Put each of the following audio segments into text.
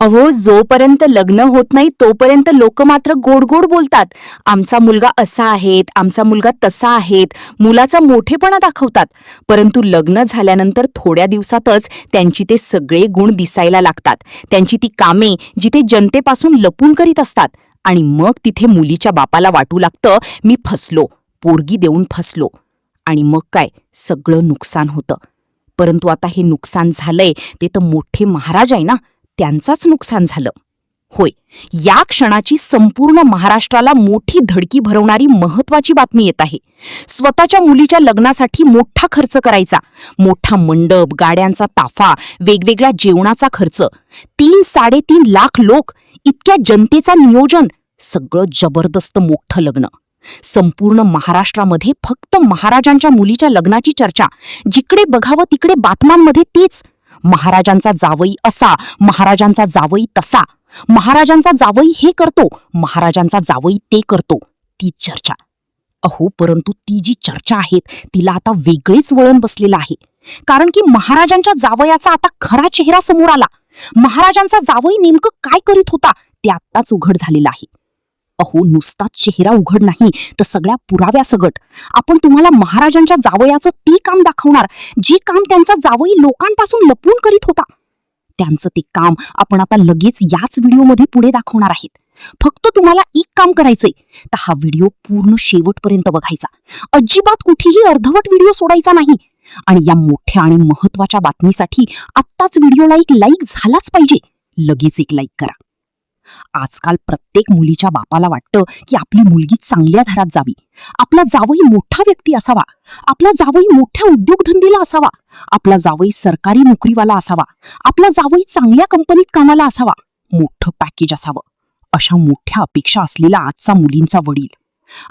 अहो, जोपर्यंत लग्न होत नाही तोपर्यंत लोक मात्र गोड गोड बोलतात. आमचा मुलगा असा आहे, आमचा मुलगा तसा आहे, मुलाचा मोठेपणा दाखवतात. परंतु लग्न झाल्यानंतर थोड्या दिवसातच त्यांची ते सगळे गुण दिसायला लागतात. त्यांची ती कामे जिथे जनतेपासून लपून करीत असतात. आणि मग तिथे मुलीच्या बापाला वाटू लागतं, मी फसलो, पोरगी देऊन फसलो. आणि मग काय, सगळं नुकसान होतं. परंतु आता हे नुकसान झालंय ते तर मोठे महाराज आहे ना, त्यांचाच नुकसान झालं. होय, या क्षणाची संपूर्ण महाराष्ट्राला मोठी धडकी भरवणारी महत्वाची बातमी येत आहे. स्वतःच्या मुलीच्या लग्नासाठी मोठा खर्च करायचा, मोठा मंडप, गाड्यांचा ताफा, वेगवेगळ्या जेवणाचा खर्च, 3-3.5 लाख लोक, इतक्या जनतेचा नियोजन, सगळं जबरदस्त मोठं लग्न. संपूर्ण महाराष्ट्रामध्ये फक्त महाराजांच्या मुलीच्या लग्नाची चर्चा. जिकडे बघावं तिकडे बातम्यांमध्ये तीच. महाराजांचा जावई असा, महाराजांचा जावई तसा, महाराजांचा जावई हे करतो, महाराजांचा जावई ते करतो, तीच चर्चा. अहो, परंतु ती जी चर्चा आहे तिला आता वेगळेच वळण बसलेलं आहे. कारण की महाराजांच्या जावयाचा आता खरा चेहरा समोर आला. महाराजांचा जावई नेमकं काय करीत होता ते आत्ताच उघड झालेलं आहे. अहो, नुसताच चेहरा उघड नाही तर सगळ्या पुराव्यासगट आपण तुम्हाला महाराजांच्या जावयाचं ती काम दाखवणार, जी काम त्यांचा जावई लोकांपासून लपवून करीत होता. त्यांचं ते काम आपण आता लगेच याच व्हिडिओमध्ये पुढे दाखवणार आहेत. फक्त तुम्हाला एक काम करायचंय, तर हा व्हिडिओ पूर्ण शेवटपर्यंत बघायचा. अजिबात कुठेही अर्धवट व्हिडिओ सोडायचा नाही. आणि या मोठ्या आणि महत्वाच्या बातमीसाठी आत्ताच व्हिडिओला एक लाईक झालाच पाहिजे. लगेच एक लाईक करा. आजकाल प्रत्येक मुलीच्या बापाला वाटतं की आपली मुलगी चांगल्या घरात जावी, आपला जावई मोठा व्यक्ती असावा, आपला जावई मोठ्या उद्योगधंदीला असावा, आपला जावई सरकारी नोकरीवाला असावा, आपला जावई चांगल्या कंपनीत कामाला असावा, मोठं पॅकेज असावं. अशा मोठ्या अपेक्षा असलेला आजचा मुलींचा वडील.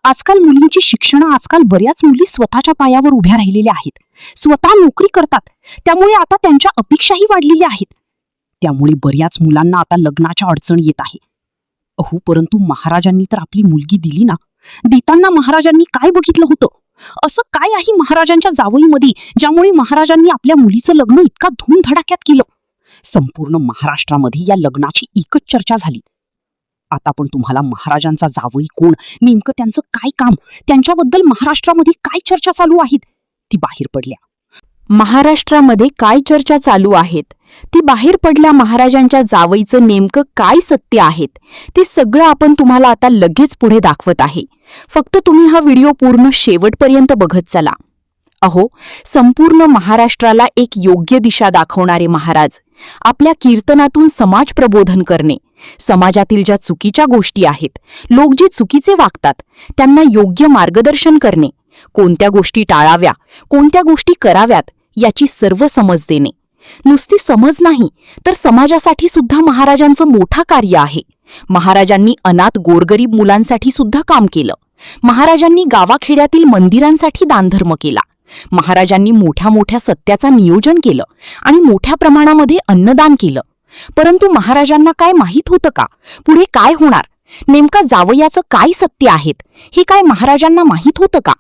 आजकाल मुलींची शिक्षणं, आजकाल बऱ्याच मुली स्वतःच्या पायावर उभ्या राहिलेल्या आहेत, स्वतः नोकरी करतात. त्यामुळे आता त्यांच्या अपेक्षाही वाढलेल्या आहेत. त्यामुळे बऱ्याच मुलांना आता लग्नाच्या अडचणी येत आहे. अहो, परंतु महाराजांनी तर आपली मुलगी दिली ना. देताना महाराजांनी काय बघितलं होतं? असं काय आहे महाराजांच्या जावईमध्ये ज्यामुळे महाराजांनी आपल्या मुलीचं लग्न इतका धूमधडाक्यात केलं? संपूर्ण महाराष्ट्रामध्ये या लग्नाची एकच चर्चा झाली. आता पण तुम्हाला महाराजांचा जावई कोण, नेमकं त्यांचं काय काम, त्यांच्याबद्दल महाराष्ट्रामध्ये काय चर्चा चालू आहेत ती बाहेर पडल्या. महाराष्ट्रामध्ये काय चर्चा चालू आहेत ती बाहेर पडल्या. महाराजांच्या जावईचं नेमकं काय सत्य आहेत ते सगळं आपण तुम्हाला आता लगेच पुढे दाखवत आहे. फक्त तुम्ही हा व्हिडिओ पूर्ण शेवटपर्यंत बघत चला. अहो, संपूर्ण महाराष्ट्राला एक योग्य दिशा दाखवणारे महाराज, आपल्या कीर्तनातून समाज प्रबोधन करणे, समाजातील ज्या चुकीच्या गोष्टी आहेत, लोक जे चुकीचे वागतात त्यांना योग्य मार्गदर्शन करणे, कोणत्या गोष्टी टाळाव्या, कोणत्या गोष्टी कराव्यात याची सर्व समज देणे. नुसती समज नाही तर समाजासाठी सुद्धा महाराजांचं मोठं कार्य आहे. महाराजांनी अनाथ गोरगरीब मुलांसाठी सुद्धा काम केलं. महाराजांनी गावाखेड्यातील मंदिरांसाठी दानधर्म केला. महाराजांनी मोठ्या मोठ्या सत्याचा नियोजन केलं आणि मोठ्या प्रमाणामध्ये अन्नदान केलं. परंतु महाराजांना काय माहीत होतं का पुढे काय होणार, नेमका जावयाचं काय सत्य आहेत हे काय महाराजांना माहीत होतं का?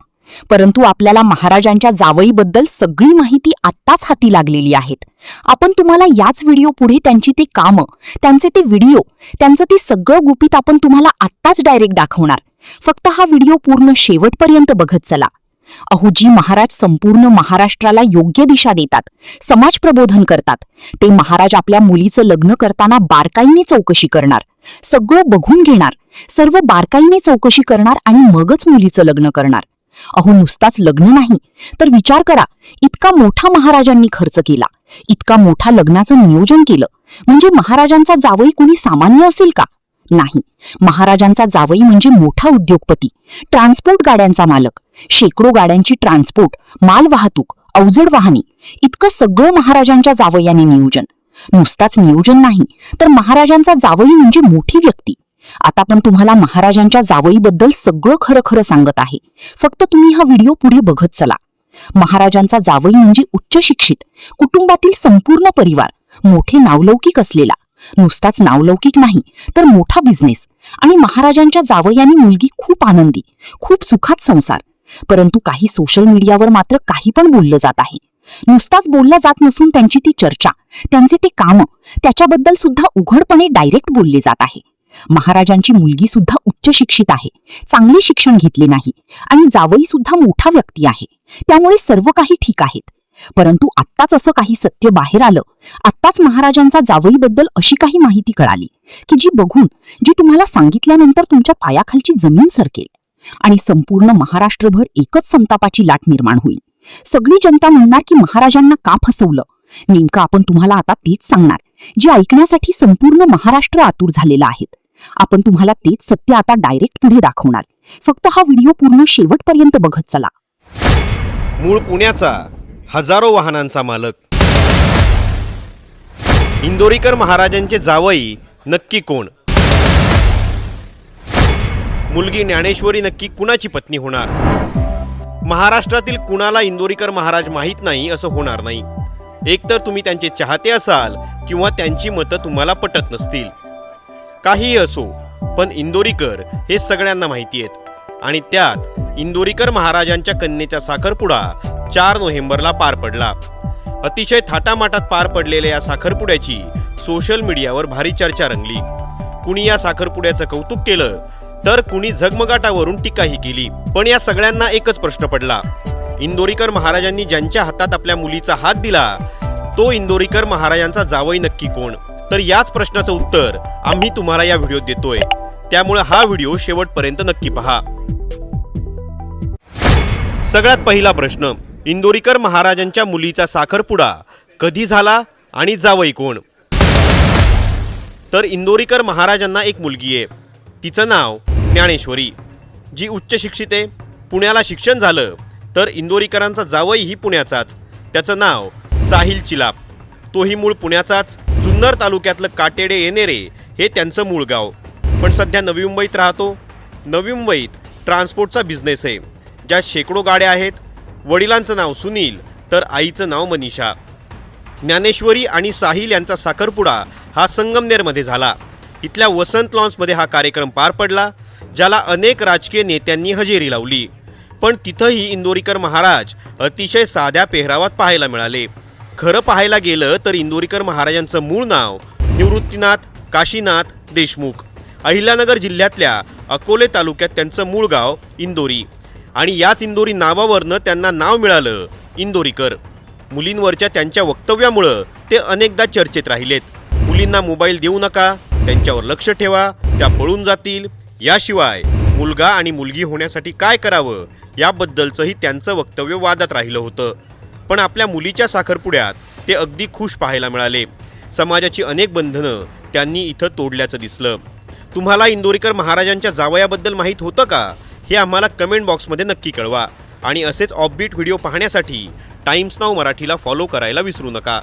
परंतु आपल्याला महाराजांच्या जावईबद्दल सगळी माहिती आत्ताच हाती लागलेली आहेत. आपण तुम्हाला याच व्हिडिओ पुढे त्यांची ते कामं, त्यांचे ते व्हिडिओ, त्यांचं ते सगळं गुपित आपण तुम्हाला आत्ताच डायरेक्ट दाखवणार. फक्त हा व्हिडिओ पूर्ण शेवटपर्यंत बघत चला. अहो, जी महाराज संपूर्ण महाराष्ट्राला योग्य दिशा देतात, समाज प्रबोधन करतात, ते महाराज आपल्या मुलीचं लग्न करताना बारकाईने चौकशी करणार, सगळं बघून घेणार, सर्व बारकाईने चौकशी करणार आणि मगच मुलीचं लग्न करणार. अहो, नुसताच लग्न नाही तर विचार करा, इतका मोठा महाराजांनी खर्च केला, इतका मोठा लग्नाचं नियोजन केलं, म्हणजे महाराजांचा जावई कुणी सामान्य असेल का? नाही. महाराजांचा जावई म्हणजे मोठा उद्योगपती, ट्रान्सपोर्ट गाड्यांचा मालक, शेकडो गाड्यांची ट्रान्सपोर्ट, माल वाहतूक, अवजड वाहने, इतकं सगळं महाराजांच्या जावयाने नियोजन. नुसताच नियोजन नाही तर महाराजांचा जावई म्हणजे मोठी व्यक्ती. आता पण तुम्हाला महाराजांच्या जावईबद्दल सगळं खरं खरं सांगत आहे. फक्त तुम्ही हा व्हिडिओ पुढे बघत चला. महाराजांचा जावई म्हणजे उच्च शिक्षित, कुटुंबातील संपूर्ण परिवार, मोठे नावलौकिक असलेला, नुसताच नावलौकिक नाही तर मोठा बिझनेस. आणि महाराजांच्या जावयानी मुलगी खूप आनंदी, खूप सुखात संसार. परंतु काही सोशल मीडियावर मात्र काही पण बोललं जात आहे. नुसताच बोलला जात नसून त्यांची ती चर्चा, त्यांचे ते काम, त्याच्याबद्दल सुद्धा उघडपणे डायरेक्ट बोलले जात आहे. महाराजांची मुलगी सुद्धा उच्च शिक्षित आहे, चांगले शिक्षण घेतले नाही आणि जावई सुद्धा मोठा व्यक्ती आहे. त्यामुळे सर्व काही ठीक आहेत. परंतु आत्ताच असं काही सत्य बाहेर आलं. आत्ताच महाराजांचा जावईबद्दल अशी काही माहिती कळाली की जी बघून, जी तुम्हाला सांगितल्यानंतर तुमच्या पायाखालची जमीन सरकेल आणि संपूर्ण महाराष्ट्रभर एकच संतापाची लाट निर्माण होईल. सगळी जनता म्हणणार की महाराजांना का फसवलं. नेमकं आपण तुम्हाला आता तेच सांगणार, जे ऐकण्यासाठी संपूर्ण महाराष्ट्र आतुर झालेला आहे. आपण तुम्हाला तेच सत्य आता डायरेक्ट पुढे दाखवणार. फक्त हा व्हिडिओ पूर्ण शेवटपर्यंत बघत चला. मूळ पुण्याचा, हजारो वाहनांचा मालक, इंदोरीकर महाराजांचे जावई नक्की कोण? मुलगी ज्ञानेश्वरी नक्की कुणाची पत्नी होणार? महाराष्ट्रातील कुणाला इंदोरीकर महाराज माहीत नाही असं होणार नाही. एकतर तुम्ही त्यांचे चाहते असाल किंवा त्यांची मतं तुम्हाला पटत नसतील. काहीही असो, पण इंदोरीकर हे सगळ्यांना माहिती आहेत. आणि त्यात इंदोरीकर महाराजांच्या कन्येचा साखरपुडा 4 नोव्हेंबरला पार पडला. अतिशय थाटामाटात पार पडलेल्या या साखरपुड्याची सोशल मीडियावर भारी चर्चा रंगली. कुणी या साखरपुड्याचं कौतुक केलं, तर कुणी झगमगाटावरून टीकाही केली. पण या सगळ्यांना एकच प्रश्न पडला, इंदोरीकर महाराजांनी ज्यांच्या हातात आपल्या मुलीचा हात दिला, तो इंदोरीकर महाराजांचा जावई नक्की कोण? तर याच प्रश्नाचं उत्तर आम्ही तुम्हाला या व्हिडिओत देतोय. त्यामुळे हा व्हिडिओ शेवटपर्यंत नक्की पहा. सगळ्यात पहिला प्रश्न, इंदोरीकर महाराजांच्या मुलीचा साखरपुडा कधी झाला आणि जावई कोण? तर इंदोरीकर महाराजांना एक मुलगी आहे. तिचं नाव ज्ञानेश्वरी, जी उच्च शिक्षित आहे. पुण्याला शिक्षण झालं. तर इंदोरीकरांचा जावईही पुण्याचाच. त्याचं नाव साहिल चिलाप. तोही मूळ पुण्याचाच. जुन्नर तालुक्यातलं काटेडे येणेरे हे त्यांचं मूळ गाव. पण सध्या नवी मुंबईत राहतो. नवी मुंबईत ट्रान्सपोर्टचा बिझनेस आहे, ज्यात शेकडो गाड्या आहेत. वडिलांचं नाव सुनील, तर आईचं नाव मनीषा. ज्ञानेश्वरी आणि साहिल यांचा साखरपुडा हा संगमनेरमध्ये झाला. इथल्या वसंत लॉन्समध्ये हा कार्यक्रम पार पडला, ज्याला अनेक राजकीय नेत्यांनी हजेरी लावली. पण तिथंही इंदोरीकर महाराज अतिशय साध्या पेहरावात पाहायला मिळाले. खरं पाहायला गेलं तर इंदोरीकर महाराजांचं मूळ नाव निवृत्तीनाथ काशीनाथ देशमुख. अहिल्यानगर जिल्ह्यातल्या अकोले तालुक्यात त्यांचं मूळ गाव इंदोरी. आणि याच इंदोरी नावावरनं त्यांना नाव मिळालं इंदोरीकर. मुलींवरच्या त्यांच्या वक्तव्यामुळं ते अनेकदा चर्चेत राहिलेत. मुलींना मोबाईल देऊ नका, त्यांच्यावर लक्ष ठेवा, त्या पळून जातील. याशिवाय मुलगा आणि मुलगी होण्यासाठी काय करावं याबद्दलचंही त्यांचं वक्तव्य वादात राहिलं होतं. पण आपल्या मुलीच्या साखरपुड्यात ते अगदी खुश पाहायला मिळाले. समाजाची अनेक बंधनं त्यांनी इथं तोडल्याचं दिसलं. तुम्हाला इंदोरीकर महाराजांच्या जावयाबद्दल माहीत होतं का? हे आम्हाला कमेंट बॉक्समध्ये नक्की कळवा. आणि असेच ऑफबीट व्हिडिओ पाहण्यासाठी टाइम्स नाऊ मराठीला फॉलो करायला विसरू नका.